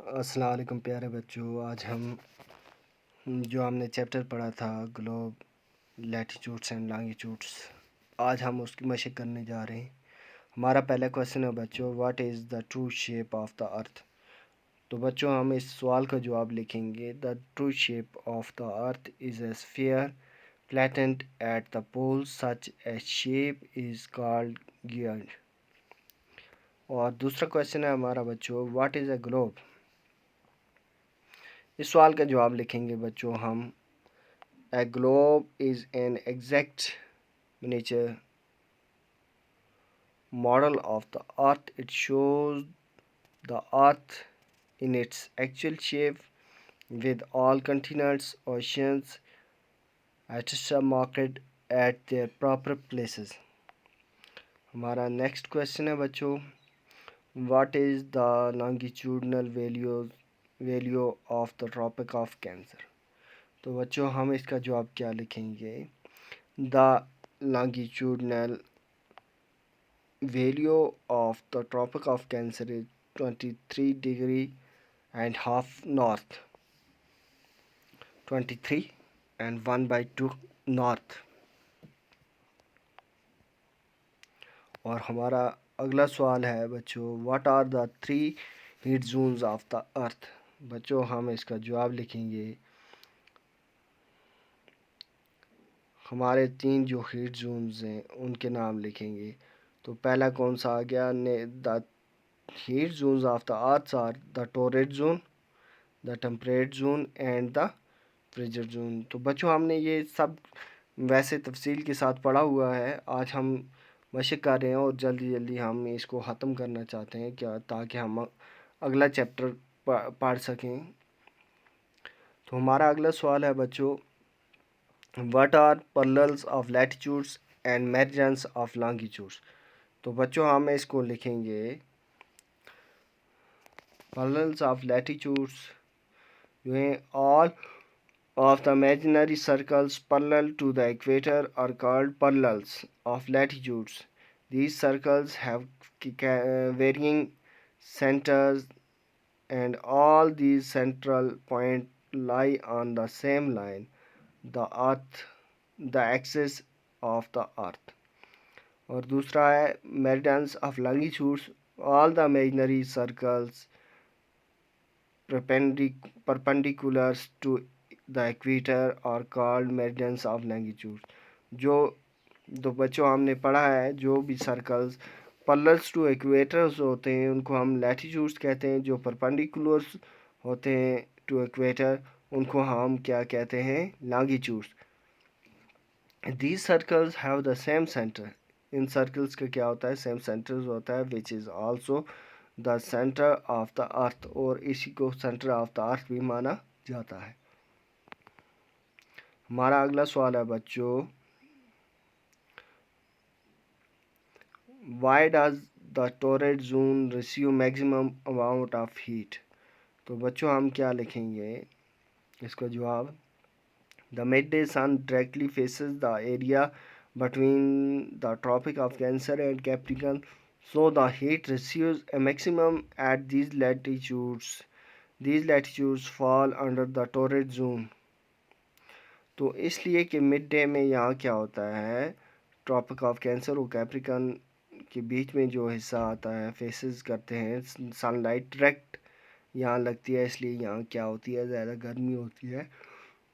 अस्सलाम वालेकुम प्यारे बच्चों। आज हम जो हमने चैप्टर पढ़ा था ग्लोब, लैटीट्यूड्स एंड लॉन्गिट्यूड्स, आज हम उसकी मशक करने जा रहे हैं। हमारा पहला क्वेश्चन है बच्चों, what is the true shape of the earth. तो बच्चों हम इस सवाल का जवाब लिखेंगे, the true shape of the earth is a sphere flattened at the pole, such a shape is called गियर। और दूसरा क्वेश्चन है हमारा बच्चों, व्हाट इज़ ए ग्लोब। इस सवाल का जवाब लिखेंगे बच्चों हम, a globe is an exact miniature model of the earth. It shows the earth in its actual shape with all continents, oceans, etc. marked at their proper places. हमारा next question है बच्चों, what is the longitudinal value of the tropic of Cancer। तो बच्चों हम इसका जवाब क्या लिखेंगे, the longitudinal value of the Tropic of Cancer is 23 degree and half north, 23 and 1/2 north। और हमारा अगला सवाल है बच्चों, what are the 3 heat zones of the earth. बच्चों हम इसका जवाब लिखेंगे, हमारे 3 जो हीट जोन्स हैं उनके नाम लिखेंगे। तो पहला कौन सा आ गया, the heat zones of the earth are the torrid zone, the temperate zone and the frigid zone. तो बच्चों हमने ये सब वैसे तफसील के साथ पढ़ा हुआ है, आज हम मशक कर रहे हैं और जल्दी जल्दी हम इसको ख़त्म करना चाहते हैं क्या, ताकि हम अगला चैप्टर पढ़ सकें। तो हमारा अगला सवाल है बच्चों, what are parallels of latitudes and meridians of longitudes. तो बच्चों हम इसको लिखेंगे, पैरेलल्स ऑफ लैटीट्यूड्स जो हैं, all of the imaginary circles parallel to the equator are called parallels of latitudes. These circles have varying centers and all these central points lie on the same line, the earth, the axis of the earth। और दूसरा है meridians of longitudes, all the imaginary circles perpendicular to the equator are called meridians of longitude। जो तो बच्चों हमने पढ़ा है, जो भी सर्कल्स पैरेलल्स टू इक्वेटर्स होते हैं उनको हम लैटीट्यूड्स कहते हैं, जो परपेंडिकुलर्स होते हैं टू इक्वेटर उनको हम क्या कहते हैं, longitudes. These circles have the same centre, in circles का क्या होता है, सेम सेंटर्स होता है, which is also the centre of the अर्थ, और इसी को सेंटर ऑफ द अर्थ भी माना जाता है। हमारा अगला सवाल है बच्चों, why does the torrid zone receive maximum amount of heat. तो बच्चों हम क्या लिखेंगे इसका जवाब, the mid day sun directly faces the area between the tropic of Cancer and Capricorn, so the heat receives a maximum at these latitudes. These latitudes fall under the torrid zone। तो इसलिए कि mid day में यहाँ क्या होता है, tropic of cancer और Capricorn के बीच में जो हिस्सा आता है, फेसेस करते हैं, सनलाइट डायरेक्ट यहाँ लगती है, इसलिए यहाँ क्या होती है, ज़्यादा गर्मी होती है,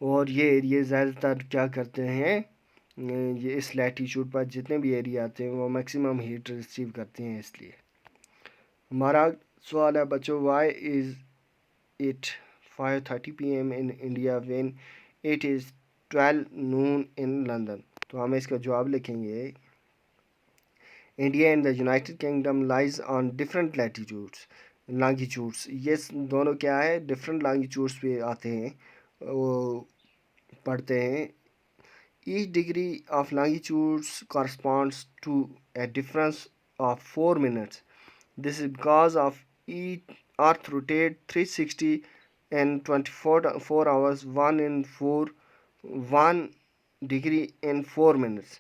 और ये एरिया ज़्यादातर क्या करते हैं, ये इस लैटीट्यूड पर जितने भी एरिया आते हैं वो मैक्सिमम हीट रिसीव करते हैं। इसलिए हमारा सवाल है बच्चों, why is it 5:30 PM in India when it is 12 noon in London. तो हम इसका जवाब लिखेंगे, India and the United Kingdom lies on different latitudes longitudes. ये दोनों क्या है, डिफरेंट लॉन्गिट्यूड्स पे आते हैं, वो पढ़ते हैं। Each degree of longitude corresponds to a difference of 4 minutes. This is because of each Earth rotates 360 in 24 hours, 1 degree in 4 minutes.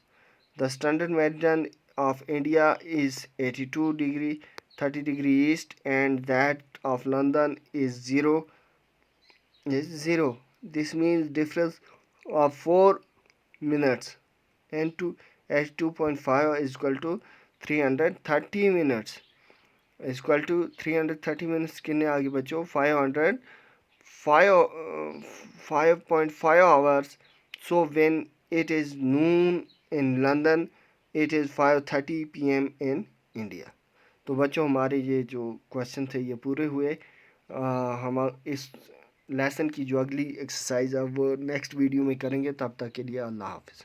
The standard meridian of India is 82 degree 30 degree east, and that of London is 0. Is 0. This means difference of 4 minutes, and to h 2.5 is equal to 330 minutes, is equal to 330 minutes कितने आ गए बच्चों 5.5 hours. So when it is noon in London, it is 5:30 PM in India. तो बच्चों हमारे ये जो question थे ये पूरे हुए. हम इस लेसन की जो अगली एक्सरसाइज है वो नेक्स्ट वीडियो में करेंगे. तब तक के लिए अल्लाह हाफिज़.